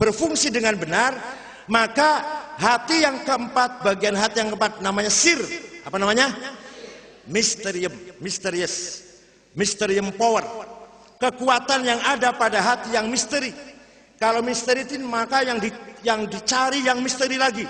berfungsi dengan benar, maka hati yang keempat, bagian hati yang keempat namanya sir. Apa namanya? Mysterium, misterius, mysterium power. Kekuatan yang ada pada hati yang misteri. Kalau misteri itu maka yang dicari yang misteri lagi.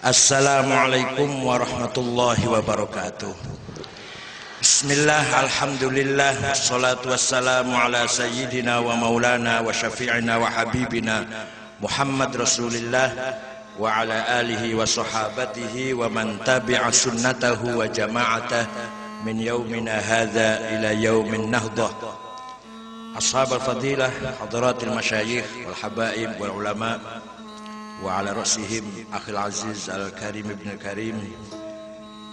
Assalamualaikum warahmatullahi wabarakatuh. Bismillah, alhamdulillah, wassalatu wassalamu ala sayyidina wa maulana wa syafi'ina wa habibina Muhammad Rasulillah wa ala alihi wa sahabatihi wa man tabi'a sunnatahu wa jama'atah min yaumina hadha ila yaumin nahdah. Ashab al-fadilah, hadaratil masyayikh wal habaib wal ulama wa ala rasihim akhil aziz al-karim ibn al-karim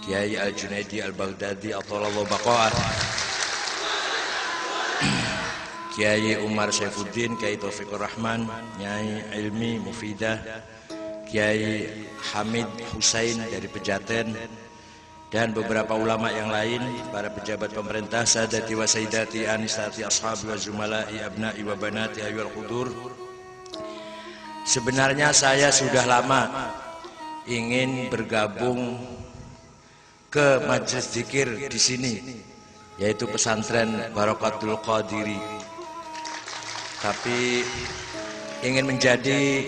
Kiai Al-Junaidi Al-Baghdadi atalallahu baqa'ah, Kiai Umar Saifuddin, Kiai Taufikur Rahman, Nyai Ilmi Mufidah, Kiai Hamid Husain dari Pejaten, dan beberapa ulama yang lain, para pejabat pemerintah, sadati wa sayyidati anisati ashabi wa zumala'i abna'i wa banati ayyuhal qudur. Sebenarnya saya sudah lama ingin bergabung ke majelis zikir di sini, yaitu pesantren Barakatul Qadiri. Tapi ingin menjadi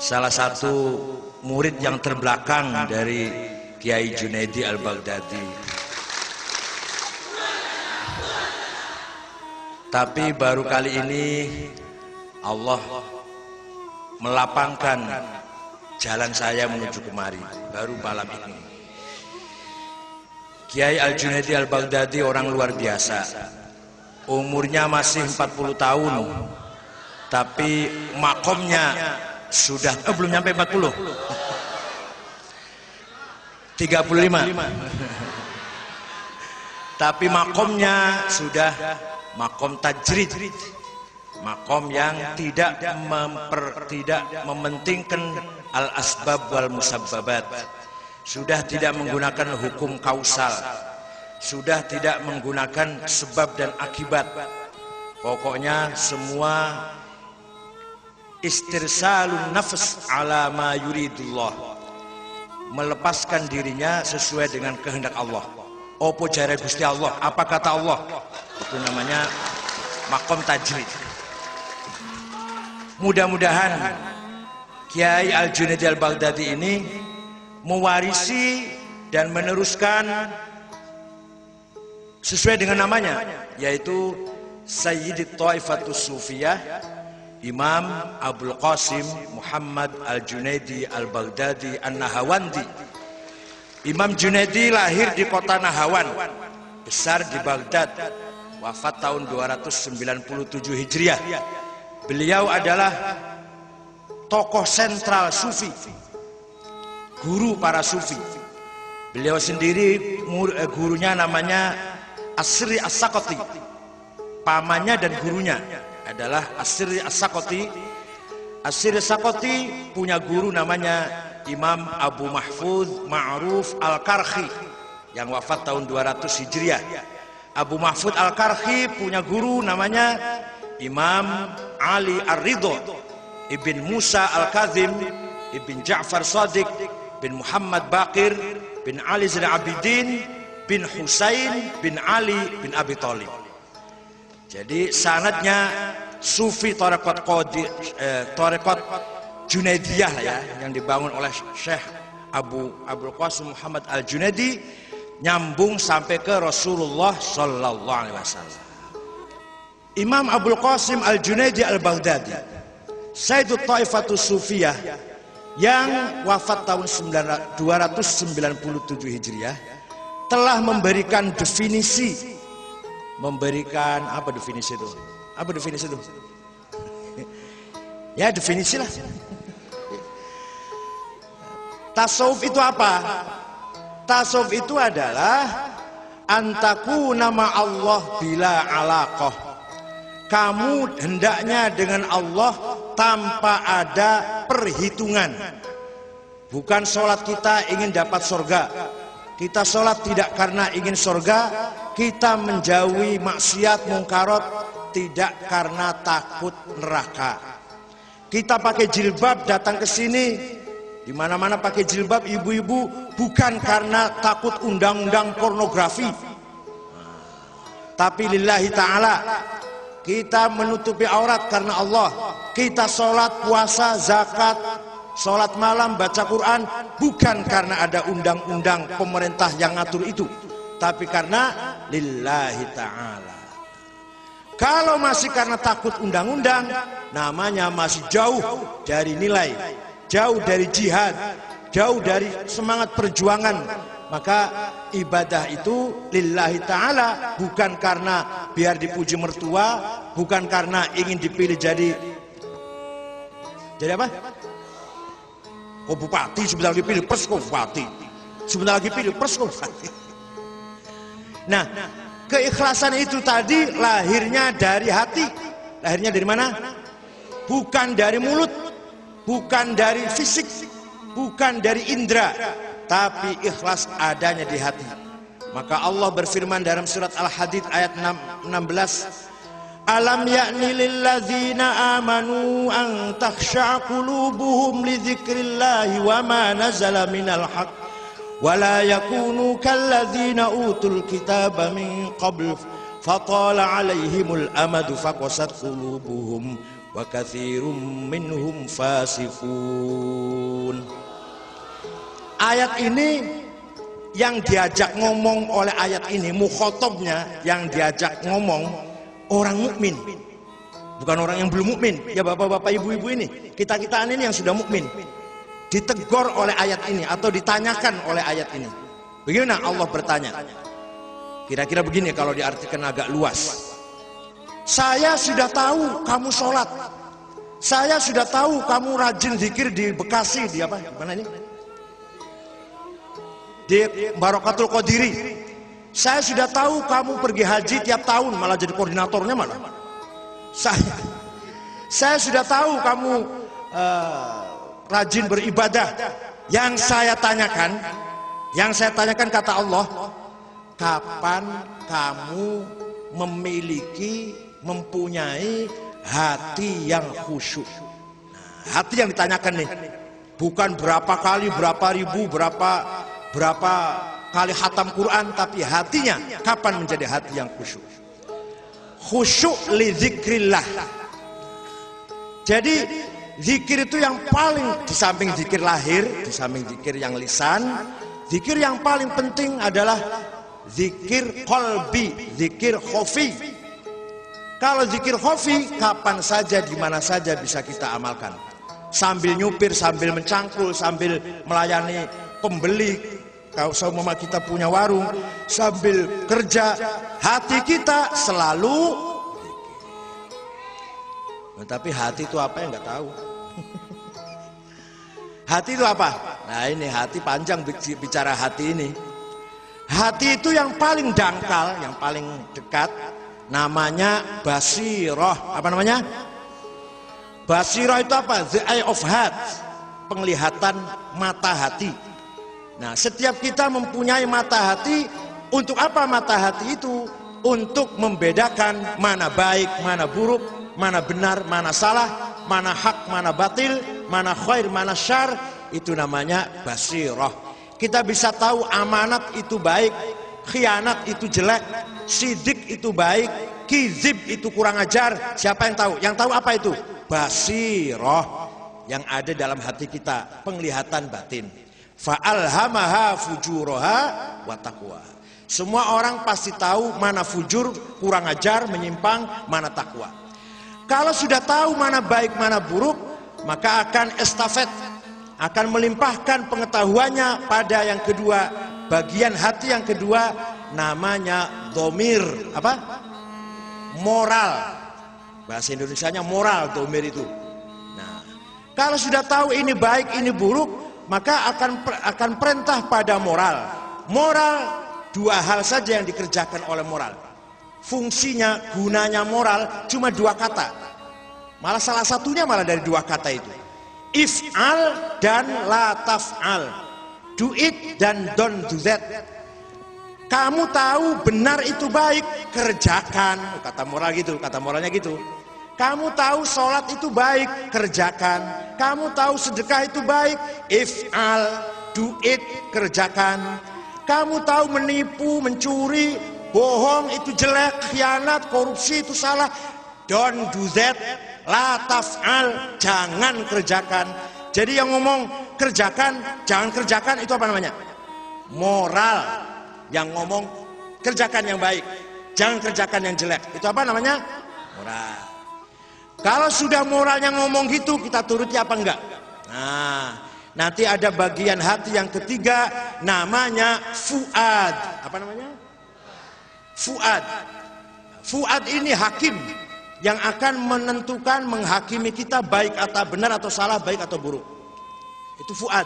salah satu murid yang terbelakang dari Kiai Junaidi Al-Baghdadi. Tapi baru kali ini Allah melapangkan jalan saya menuju kemari, baru malam ini. Kiai Al-Junaidi Al-Baghdadi orang luar biasa. Umurnya masih 40 tahun, tapi makomnya sudah belum nyampe 40. 35. Tapi makomnya sudah makom tajrid. Makom yang tidak mementingkan al-asbab wal musabbabat. Sudah tidak menggunakan hukum kausal. Sudah tidak menggunakan sebab dan akibat. Pokoknya semua istirsalun nafs ala ma yuridullah. Melepaskan dirinya sesuai dengan kehendak Allah. Opo jare Gusti Allah, apa kata Allah? Itu namanya makom tajrid. Mudah-mudahan Kiai Al-Junaidi Al-Baghdadi ini mewarisi dan meneruskan sesuai dengan namanya, yaitu Sayyidit Thaifatus Sufiyah Imam Abul Qasim Muhammad Al-Junaidi Al-Baghdadi An-Nahawandi. Imam Junaidi lahir di kota Nahawan, besar di Baghdad, wafat tahun 297 Hijriah. Beliau adalah tokoh sentral sufi, guru para sufi. Beliau sendiri gurunya namanya Asri As-Sakoti. Pamannya dan gurunya adalah Asri As-Sakoti. Asri As-Sakoti punya guru namanya Imam Abu Mahfuz Ma'ruf Al-Karhi yang wafat tahun 200 Hijriah. Abu Mahfuz Al-Karhi punya guru namanya Imam Ali Ar-Ridho Ibn Musa Al-Kazim Ibn Ja'far Sadiq bin Muhammad Baqir bin Ali Zain Abidin bin Husain bin Ali bin Abi Thalib. Jadi sanadnya Sufi Tarekat Junaidiyah lah ya, yang dibangun oleh Syekh Abul Qasim Muhammad Al-Junaidi, nyambung sampai ke Rasulullah Sallallahu Alaihi Wasallam. Imam Abul Qasim Al-Junaidi Al-Baghdadi, Sayyidut Thaifatus Sufiyah, yang wafat tahun 297 Hijriah, telah memberikan definisi. Memberikan apa definisi itu? Apa definisi itu? Ya definisi lah. Tasawuf itu apa? Tasawuf itu adalah antaku nama Allah bila alaqah. Kamu hendaknya dengan Allah tanpa ada perhitungan. Bukan sholat kita ingin dapat surga. Kita sholat tidak karena ingin surga. Kita menjauhi maksiat mungkarat tidak karena takut neraka. Kita pakai jilbab datang ke sini, di mana-mana pakai jilbab ibu-ibu bukan karena takut undang-undang pornografi, tapi lillahi ta'ala. Kita menutupi aurat karena Allah. Kita sholat, puasa, zakat, sholat malam, baca Quran bukan karena ada undang-undang pemerintah yang ngatur itu, tapi karena lillahi ta'ala. Kalau masih karena takut undang-undang, namanya masih jauh dari nilai, jauh dari jihad, jauh dari semangat perjuangan. Maka ibadah itu lillahi ta'ala, bukan karena biar dipuji mertua, bukan karena ingin dipilih jadi apa? Oh bupati, sebentar lagi pilih pres kok bupati, sebentar lagi pilih pres kok bupati. Nah, keikhlasan itu tadi lahirnya dari hati. Lahirnya dari mana? Bukan dari mulut, bukan dari fisik, bukan dari indera, tapi ikhlas adanya di hati. Maka Allah berfirman dalam surat Al-Hadid ayat 16, Alam ya'ni lilladzina amanu an takhsha'a qulubuhum li dzikrillahi wa ma nazala minal haqq wa la yakunu kalladzina utul kitaba min qabl fatala 'alaihimul amadu faqasat qulubuhum wa katsirum minhum fasiqun. Ayat ini yang diajak ngomong oleh ayat ini, mukhatabnya yang diajak ngomong orang mukmin, bukan orang yang belum mukmin. Ya bapak-bapak, ibu-ibu ini, kita-kita ini yang sudah mukmin, ditegur oleh ayat ini atau ditanyakan oleh ayat ini. Bagaimana Allah bertanya? Kira-kira begini kalau diartikan agak luas. Saya sudah tahu kamu sholat, saya sudah tahu kamu rajin zikir di Bekasi, di apa? Mana ini? Di Barokatul Qadiri. Saya sudah tahu kamu pergi haji tiap tahun, malah jadi koordinatornya malah. Saya sudah tahu kamu rajin beribadah. Yang saya tanyakan kata Allah, kapan kamu mempunyai hati yang khusyuk? Nah, hati yang ditanyakan nih, bukan berapa kali, berapa ribu, berapa kali khatam Quran, tapi hatinya kapan menjadi hati yang khusyuk. Khusyuk li zikrillah. Jadi zikir itu yang paling, di samping zikir lahir, di samping zikir yang lisan, zikir yang paling penting adalah zikir qalbi, zikir khafi. Kalau zikir khafi kapan saja, di mana saja bisa kita amalkan. Sambil nyupir, sambil mencangkul, sambil melayani pembeli. Kalau seumpama kita punya warung, sambil kerja, hati kita selalu. Nah, tapi hati itu apa yang nggak tahu. Hati itu apa? Nah ini hati, panjang bicara hati ini. Hati itu yang paling dangkal, yang paling dekat, namanya basirah. Apa namanya? Basirah itu apa? The eye of heart, penglihatan mata hati. Nah, setiap kita mempunyai mata hati. Untuk apa mata hati itu? Untuk membedakan mana baik, mana buruk, mana benar, mana salah, mana hak, mana batil, mana khair, mana syar. Itu namanya basirah. Kita bisa tahu amanat itu baik, khianat itu jelek, sidik itu baik, kizib itu kurang ajar. Siapa yang tahu? Yang tahu apa itu? Basirah, yang ada dalam hati kita, penglihatan batin. Fa'alhamaha fujuraha wa taqwa. Semua orang pasti tahu mana fujur, kurang ajar, menyimpang, mana takwa. Kalau sudah tahu mana baik, mana buruk, maka akan estafet, akan melimpahkan pengetahuannya pada yang kedua, bagian hati yang kedua, namanya dhamir. Apa? Moral. Bahasa Indonesianya moral, dhamir itu. Nah, kalau sudah tahu ini baik, ini buruk, maka akan perintah pada moral. Moral dua hal saja yang dikerjakan oleh moral. Fungsinya, gunanya moral cuma dua kata. Malah salah satunya malah dari dua kata itu. If'al dan la taf'al. Do it dan don't do that. Kamu tahu benar itu baik, kerjakan. Kata moral gitu, kata moralnya gitu. Kamu tahu sholat itu baik, kerjakan. Kamu tahu sedekah itu baik, if'al, do it, kerjakan. Kamu tahu menipu, mencuri, bohong itu jelek, khianat, korupsi itu salah, don't do that, la taf'al, jangan kerjakan. Jadi yang ngomong kerjakan, jangan kerjakan itu apa namanya? Moral. Yang ngomong kerjakan yang baik, jangan kerjakan yang jelek, itu apa namanya? Moral. Kalau sudah moralnya ngomong gitu, kita turuti apa enggak? Nah, nanti ada bagian hati yang ketiga, namanya fuad. Apa namanya? Fuad. Fuad ini hakim yang akan menentukan, menghakimi kita baik atau benar atau salah, baik atau buruk. Itu fuad.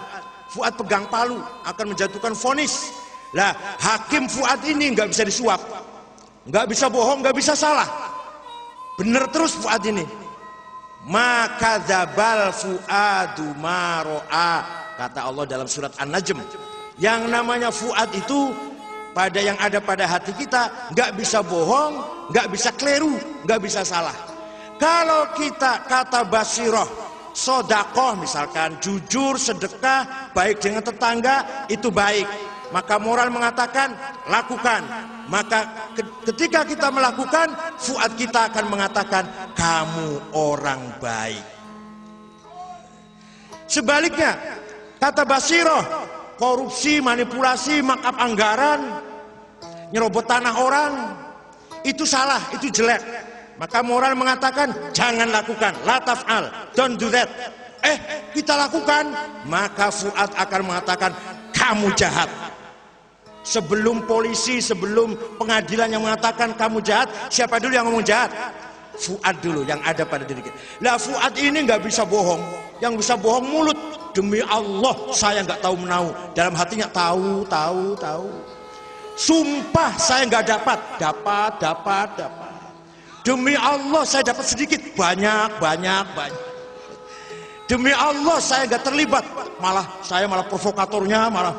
Fuad pegang palu, akan menjatuhkan vonis. Lah, hakim fuad ini nggak bisa disuap, nggak bisa bohong, nggak bisa salah, bener terus fuad ini. Maka dzabal fuadu maro'a, kata Allah dalam surat An-Najm. Yang namanya fuad itu pada yang ada pada hati kita, nggak bisa bohong, nggak bisa keliru, nggak bisa salah. Kalau kita kata basiroh, sodakoh misalkan, jujur, sedekah, baik dengan tetangga, itu baik. Maka moral mengatakan lakukan. Maka ketika kita melakukan, fuad kita akan mengatakan kamu orang baik. Sebaliknya, kata basiroh, korupsi, manipulasi, markup anggaran, nyerobot tanah orang, itu salah, itu jelek. Maka moral mengatakan jangan lakukan, la taf'al, don't do that. Kita lakukan, maka fuad akan mengatakan kamu jahat. Sebelum polisi, sebelum pengadilan yang mengatakan kamu jahat, siapa dulu yang ngomong jahat? Fuad dulu yang ada pada diri kita. Lah fuad ini nggak bisa bohong. Yang bisa bohong mulut. Demi Allah saya nggak tahu menau. Dalam hatinya tahu. Sumpah saya nggak dapat. Demi Allah saya dapat sedikit, banyak. Demi Allah saya nggak terlibat. Saya malah provokatornya malah.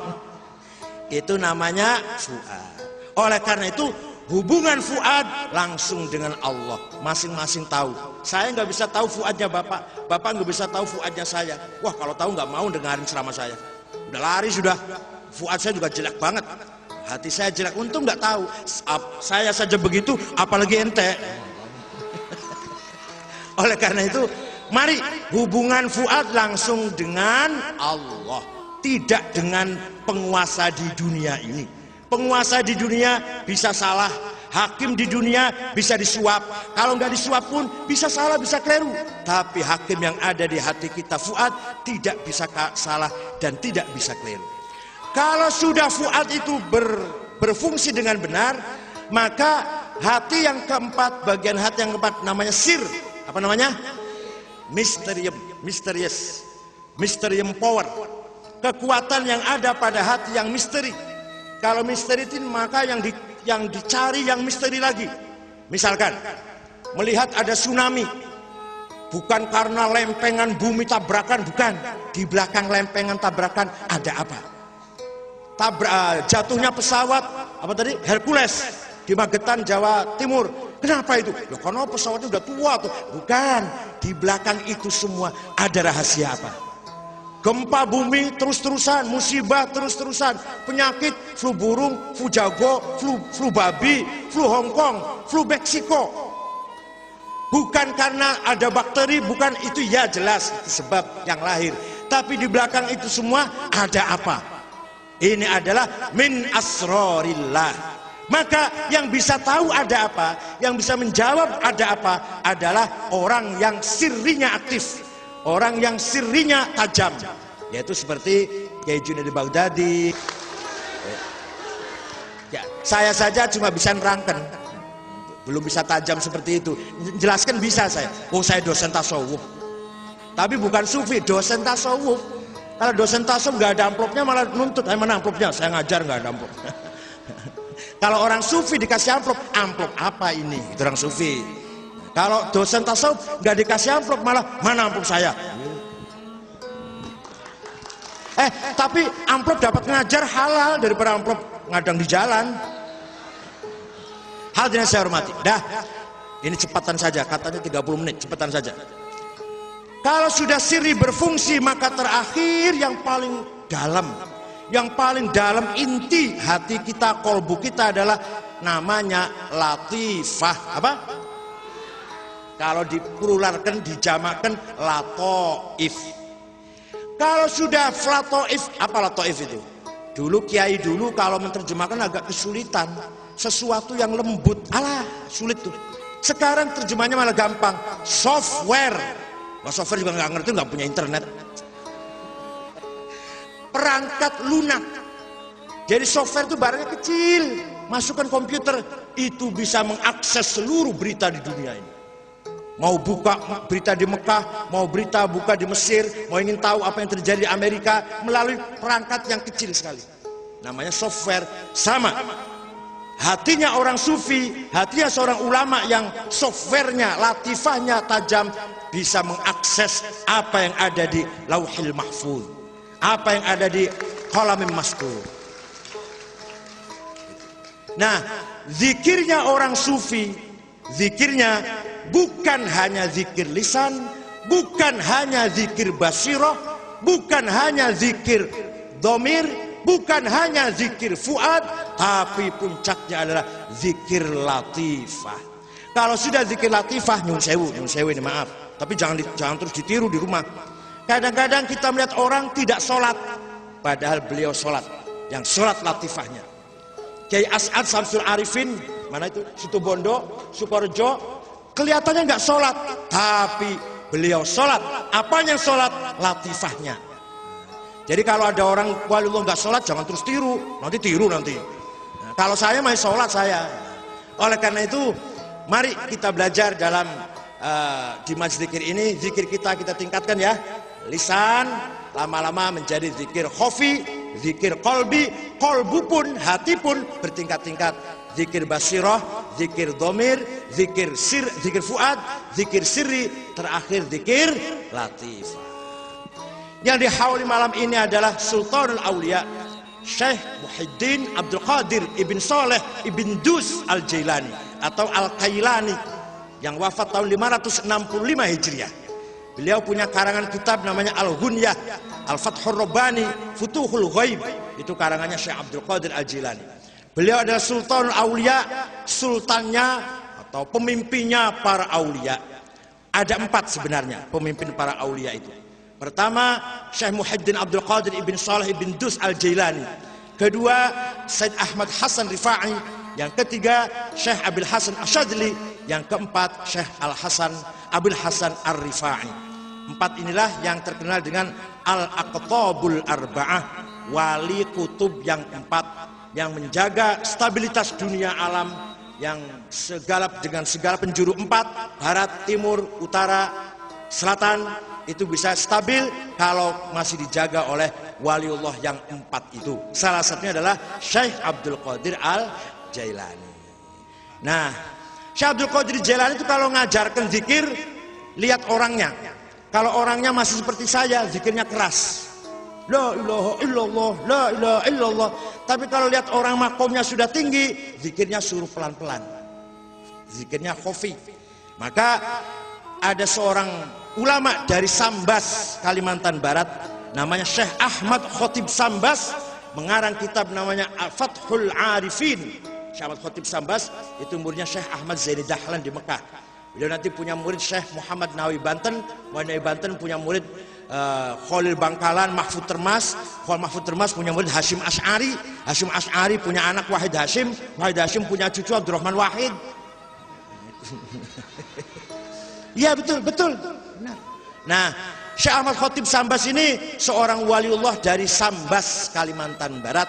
Itu namanya fuad. Oleh karena itu hubungan fuad langsung dengan Allah. Masing-masing tahu. Saya nggak bisa tahu fuadnya bapak nggak bisa tahu fuadnya saya. Wah kalau tahu nggak mau dengerin ceramah saya. Udah lari sudah. Fuad saya juga jelek banget. Hati saya jelek. Untung nggak tahu. Saya saja begitu, apalagi ente. Oleh karena itu, mari hubungan fuad langsung dengan Allah. Tidak dengan penguasa di dunia ini. Penguasa di dunia bisa salah, hakim di dunia bisa disuap. Kalau nggak disuap pun bisa salah, bisa keliru. Tapi hakim yang ada di hati kita fuad tidak bisa salah dan tidak bisa keliru. Kalau sudah fuad itu berfungsi dengan benar, maka hati yang keempat, bagian hati yang keempat namanya sir. Apa namanya? Mysterium power. Kekuatan yang ada pada hati yang misteri. Kalau misteri itu maka yang dicari yang misteri lagi. Misalkan melihat ada tsunami, bukan karena lempengan bumi tabrakan, bukan. Di belakang lempengan tabrakan ada apa? Jatuhnya pesawat apa tadi? Hercules di Magetan, Jawa Timur. Kenapa itu? Ya karena pesawatnya udah tua tuh. Bukan. Di belakang itu semua ada rahasia apa? Gempa bumi terus-terusan, musibah terus-terusan, penyakit, flu burung, flu jago, flu babi, flu Hongkong, flu Meksiko. Bukan karena ada bakteri, bukan itu ya jelas itu sebab yang lahir. Tapi di belakang itu semua ada apa? Ini adalah min asrorillah. Maka yang bisa tahu ada apa, yang bisa menjawab ada apa adalah orang yang sirrinya aktif. Orang yang sirrinya tajam, yaitu seperti Kiai Junaid Baghdadi. Ya, saya saja cuma bisa nerangkan, belum bisa tajam seperti itu. Jelaskan bisa saya. Oh saya dosen tasawuf, tapi bukan sufi, dosen tasawuf. Kalau dosen tasawuf nggak ada amplopnya malah nuntut, mana amplopnya? Saya ngajar nggak ada amplop. Kalau orang sufi dikasih amplop, amplop apa ini? Itu orang sufi. Kalau dosen tasawuf nggak dikasih amplop malah mana amplop saya? Tapi amplop dapat ngajar halal daripada amplop ngadang di jalan. Hadirin saya hormati. Dah, ini cepatan saja, katanya 30 menit, cepatan saja. Kalau sudah sirri berfungsi, maka terakhir yang paling dalam inti hati kita, kolbu kita adalah namanya latifah. Apa? Kalau diplularkan, dijamakkan latoif. Kalau sudah latoif, apa latoif itu? Dulu kiai dulu kalau menerjemahkan agak kesulitan, sesuatu yang lembut, alah sulit tuh. Sekarang terjemahnya malah gampang, software. Wah, software juga nggak ngerti, nggak punya internet. Perangkat lunak. Jadi software itu barangnya kecil, masukkan komputer, itu bisa mengakses seluruh berita di dunia ini. Mau buka berita di Mekah, mau berita buka di Mesir, mau ingin tahu apa yang terjadi di Amerika melalui perangkat yang kecil sekali. Namanya software. Sama. Hatinya orang sufi, hatinya seorang ulama yang softwarenya, latifahnya tajam, bisa mengakses apa yang ada di Lauhil Mahfuz, apa yang ada di Qalamim Mastur. Nah, zikirnya orang sufi, zikirnya bukan hanya zikir lisan, bukan hanya zikir basirah, bukan hanya zikir dhamir, bukan hanya zikir fuad, tapi puncaknya adalah zikir latifah. Kalau sudah zikir latifah, nyun sewu ini maaf, tapi jangan terus ditiru di rumah. Kadang-kadang kita melihat orang tidak sholat, padahal beliau sholat. Yang sholat latifahnya. Kiai As'ad Samsul Arifin, mana itu? Situbondo, Sukorejo, kelihatannya nggak sholat, tapi beliau sholat. Apanya sholat? Latifahnya. Jadi kalau ada orang waliullah nggak sholat, jangan terus tiru, nanti tiru nanti. Nah, kalau saya masih sholat saya. Oleh karena itu, mari kita belajar dalam di majlis zikir ini, zikir kita tingkatkan ya. Lisan lama-lama menjadi zikir khofi, zikir kolbi, kolbu pun, hati pun bertingkat-tingkat. Zikir basirah, zikir dhamir, zikir fuad, zikir sirri, terakhir zikir latifah. Yang dihauli malam ini adalah Sultanul Aulia Syekh Muhyiddin Abdul Qadir Ibn Saleh Ibn Dus Al-Jailani atau Al-Kailani yang wafat tahun 565 Hijriah. Beliau punya karangan kitab namanya Al-Ghunyah, Al-Fathur Rabbani, Futuhul Ghaib. Itu karangannya Syekh Abdul Qadir Al-Jailani. Beliau adalah Sultanul Aulia, sultannya atau pemimpinnya para aulia. Ada 4 sebenarnya pemimpin para aulia itu. Pertama, Syekh Muhyiddin Abdul Qadir Ibn Saleh Ibn Dus Al-Jailani. Kedua, Said Ahmad Hasan Rifa'i. Yang ketiga, Syekh Abil Hasan Asyadli. Yang keempat, Syekh Abil Hasan Ar-Rifa'i. 4 inilah yang terkenal dengan Al-Aqtabul Arba'ah, wali kutub yang 4 yang menjaga stabilitas dunia alam, yang dengan segala penjuru 4, barat, timur, utara, selatan, itu bisa stabil kalau masih dijaga oleh waliullah yang 4 itu. Salah satunya adalah Syekh Abdul Qadir Al-Jailani. Nah, Syekh Abdul Qadir Jailani itu kalau ngajarkan zikir, lihat orangnya. Kalau orangnya masih seperti saya, zikirnya keras. La ilaha illallah, la ilaha illallah. Tapi kalau lihat orang makomnya sudah tinggi, zikirnya suruh pelan-pelan. Zikirnya khofi. Maka ada seorang ulama dari Sambas, Kalimantan Barat, namanya Syekh Ahmad Khotib Sambas, mengarang kitab namanya Fathul Arifin. Syekh Ahmad Khotib Sambas itu muridnya Syekh Ahmad Zaini Dahlan di Mekah. Beliau nanti punya murid Syekh Muhammad Nawawi Banten. Nawawi Banten punya murid Khalil Bangkalan, Mahfud Termas. Khalil Mahfud Termas punya murid Hashim Ash'ari. Hashim Ash'ari punya anak Wahid Hashim. Wahid Hashim punya cucu Abdurrahman Wahid. Iya betul. Benar. Nah, Syekh Ahmad Khotib Sambas ini seorang waliullah dari Sambas, Kalimantan Barat,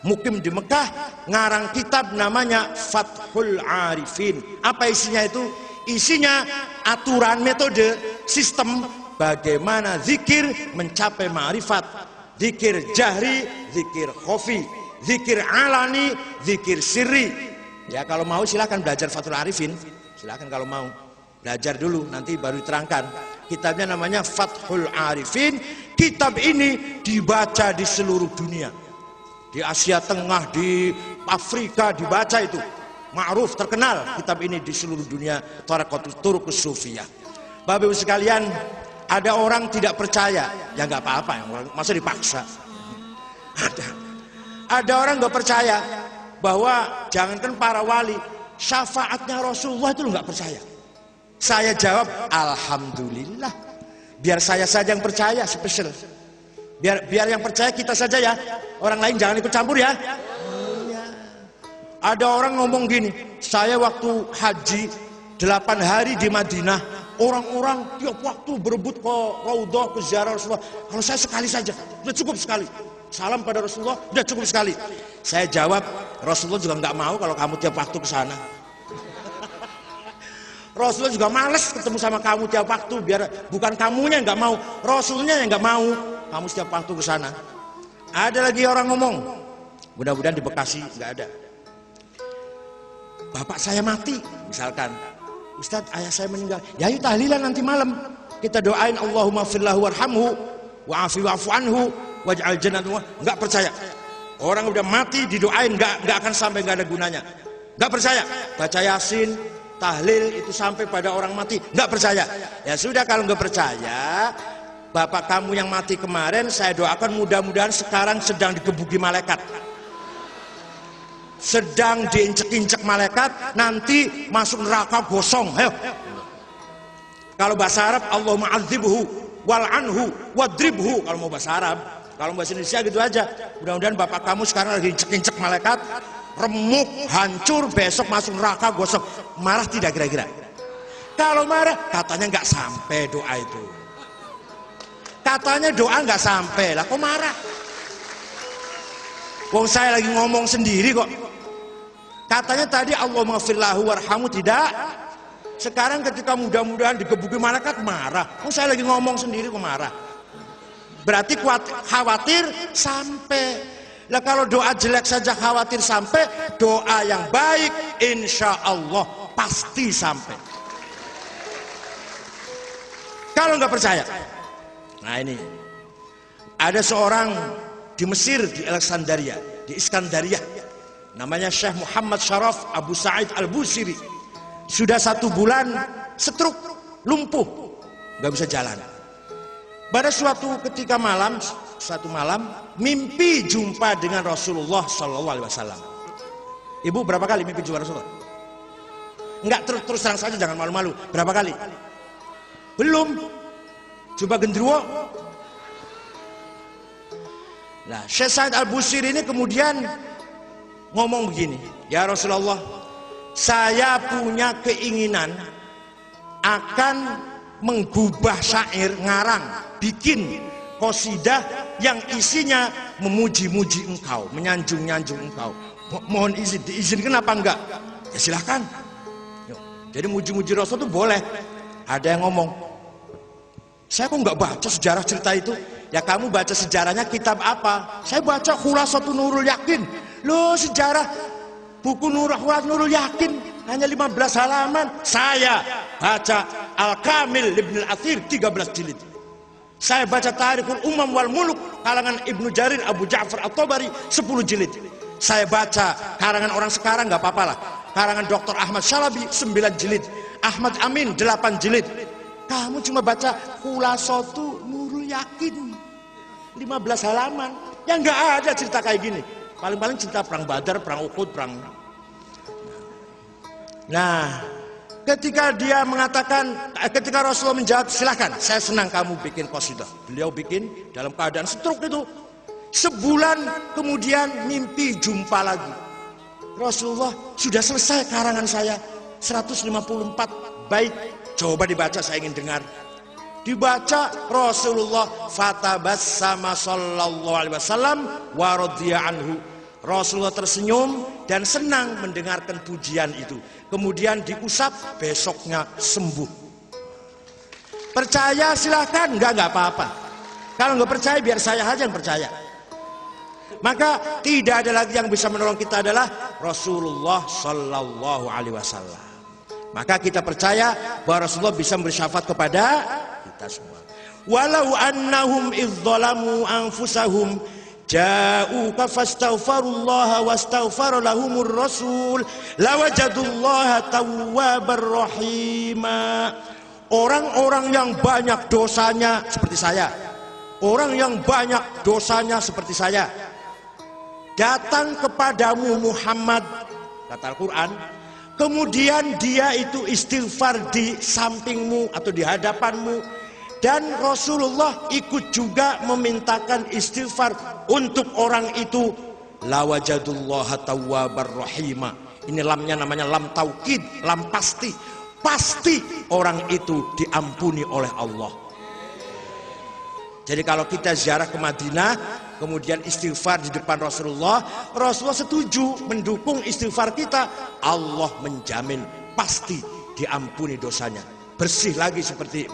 mukim di Mekah, ngarang kitab namanya Fathul Arifin. Apa isinya itu? Isinya aturan, metode, sistem bagaimana zikir mencapai ma'rifat. Zikir jahri, zikir khafi, zikir alani, zikir sirri. Ya kalau mau silakan belajar Fathul Arifin, silakan kalau mau belajar dulu, nanti baru diterangkan. Kitabnya namanya Fathul Arifin. Kitab ini dibaca di seluruh dunia, di Asia Tengah, di Afrika dibaca itu. Ma'ruf, terkenal kitab ini di seluruh dunia. Tariqatul Turuqus Sufiyah. Bapak Ibu sekalian, ada orang tidak percaya, ya nggak apa-apa, masa dipaksa. Ada orang nggak percaya bahwa jangankan para wali, syafaatnya Rasulullah itu nggak percaya. Saya jawab, alhamdulillah. Biar saya saja yang percaya, spesial. Biar yang percaya kita saja ya. Orang lain jangan ikut campur ya. Ada orang ngomong gini, saya waktu haji 8 hari di Madinah, orang-orang tiap waktu berebut ke Raudhah, ke ziarah Rasulullah. Kalau saya sekali saja, sudah cukup sekali. Salam pada Rasulullah, sudah cukup sekali. Saya jawab, Rasulullah juga nggak mau kalau kamu tiap waktu ke sana. Rasulullah juga males ketemu sama kamu tiap waktu, biar bukan kamunya yang nggak mau, Rasulnya yang nggak mau kamu setiap waktu ke sana. Ada lagi orang ngomong, mudah-mudahan di Bekasi nggak ada. Bapak saya mati, misalkan. Ustadz, ayah saya meninggal. Ya yuk tahlilan nanti malam. Kita doain Allahumma firlahu warhamhu wa'afi wa'fu anhu waj'al jannatu. Enggak percaya. Orang udah mati didoain enggak akan sampai, enggak ada gunanya. Enggak percaya. Baca Yasin, tahlil itu sampai pada orang mati. Enggak percaya. Ya sudah, kalau enggak percaya, bapak kamu yang mati kemarin saya doakan mudah-mudahan sekarang sedang digebuki malaikat. Sedang diincek-incek malaikat, nanti masuk neraka gosong. Ayo. Kalau bahasa Arab, Allahumma adzibhu wal'anhu wadribhu. Kalau mau bahasa Arab, kalau bahasa Indonesia gitu aja. Mudah-mudahan bapak kamu sekarang lagi incek-incek malaikat, remuk, hancur, besok masuk neraka gosong. Marah tidak kira-kira? Kalau marah, katanya nggak sampai doa itu. Katanya doa nggak sampai, lah kok marah? Wong saya lagi ngomong sendiri kok. Katanya tadi Allahumma firlahu warhamu, tidak. Sekarang ketika mudah-mudahan digebuki malaikat marah. Wong saya lagi ngomong sendiri kok marah. Berarti khawatir sampai. Lah kalau doa jelek saja khawatir sampai, doa yang baik insya Allah pasti sampai. Kalau nggak percaya, nah ini ada seorang di Mesir, di Alexandria, di Iskandaria, namanya Syekh Muhammad Syaraf Abu Sa'id Al-Busiri. Sudah 1 bulan stroke, lumpuh, nggak bisa jalan. Pada suatu ketika suatu malam mimpi jumpa dengan Rasulullah SAW. Ibu berapa kali mimpi jumpa Rasulullah? Enggak, terus terang saja, jangan malu-malu. Berapa kali? Belum. Jumpa gendruwo. Nah, Syekh Sa'id Al-Busiri ini kemudian ngomong begini, ya Rasulullah, saya punya keinginan akan menggubah syair, ngarang, bikin qasidah yang isinya memuji-muji engkau, menyanjung-nyanjung engkau. Mohon izin, diizinkan apa enggak? Ya silahkan. Jadi muji-muji Rasul itu boleh. Ada yang ngomong, saya kok enggak baca sejarah cerita itu? Ya kamu baca sejarahnya kitab apa? Saya baca Khulasatul Nurul Yakin. Loh, sejarah buku Nurul Yakin hanya 15 halaman. Saya baca Al-Kamil Ibn Al-Athir 13 jilid. Saya baca Tarikhul Umam wal Muluk kalangan Ibnu Jarir Abu Ja'far At-Tabari 10 jilid. Saya baca karangan orang sekarang nggak apa-apa lah. Karangan Dr. Ahmad Syalabi 9 jilid. Ahmad Amin 8 jilid. Kamu cuma baca Khulasatul Nurul Yakin 15 halaman. Ya nggak ada cerita kayak gini. Paling-paling cerita perang Badar, perang Uhud, perang. Nah, ketika dia mengatakan, ketika Rasulullah menjawab, silakan, saya senang kamu bikin qasidah. Beliau bikin dalam keadaan stroke itu. Sebulan kemudian mimpi jumpa lagi. Rasulullah, sudah selesai karangan saya 154 bait. Coba dibaca, saya ingin dengar. Dibaca, Rasulullah fatabassama sallallahu alaihi wasallam wa radhiya anhu. Rasulullah tersenyum dan senang mendengarkan pujian itu. Kemudian diusap, besoknya sembuh. Percaya silahkan, enggak apa-apa. Kalau nggak percaya biar saya aja yang percaya. Maka tidak ada lagi yang bisa menolong kita adalah Rasulullah Sallallahu Alaihi Wasallam. Maka kita percaya bahwa Rasulullah bisa memberi syafaat kepada kita semua. Walau annahum idzalamu anfusahum ja'uka fastaghfirullaha wastaghfara lahumur rasul lawajadullaha tawwabar rahima. Orang-orang yang banyak dosanya seperti saya, orang yang banyak dosanya seperti saya, datang kepadamu Muhammad, kata Al-Quran, kemudian dia itu istighfar di sampingmu atau di hadapanmu, dan Rasulullah ikut juga memintakan istighfar untuk orang itu, lawajadullaha tawwabar rahima. Ini lamnya namanya lam taukid, lam pasti. Pasti orang itu diampuni oleh Allah. Jadi kalau kita ziarah ke Madinah, kemudian istighfar di depan Rasulullah, Rasulullah setuju mendukung istighfar kita, Allah menjamin pasti diampuni dosanya, bersih lagi seperti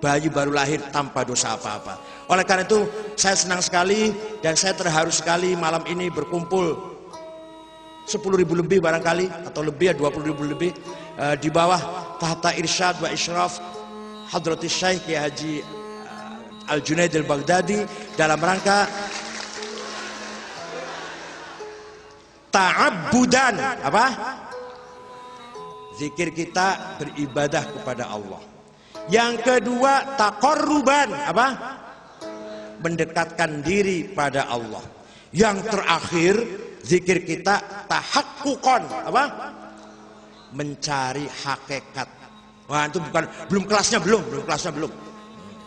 bayi baru lahir tanpa dosa apa-apa. Oleh karena itu saya senang sekali dan saya terharu sekali malam ini berkumpul 10.000 lebih barangkali, atau lebih ya, 20.000 lebih, di bawah tahta irsyad wa isyraf Hadratis Syekh Kiai Haji Al-Junaid Al-Baghdadi dalam rangka ta'abbudan, apa? Zikir kita beribadah kepada Allah. Yang kedua taqarruban, apa? Mendekatkan diri pada Allah. Yang terakhir zikir kita tahakkukon, apa? Mencari hakikat. Wah, itu belum kelasnya belum.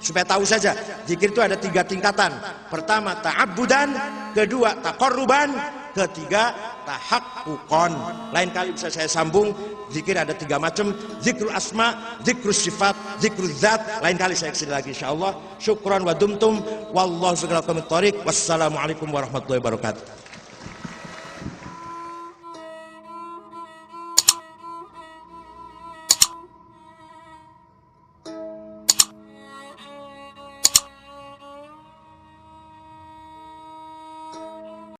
Supaya tahu saja, zikir itu ada 3 tingkatan. Pertama ta'abbudan, kedua taqarruban, ketiga tahakkukon. Lain kali bisa saya sambung, zikir ada 3 macam, zikrul asma, zikrul sifat, zikrul zat. Lain kali saya kesini lagi insyaallah. Syukran wa dumtum wallahu fi aqwamit thoriq. Wassalamualaikum warahmatullahi wabarakatuh.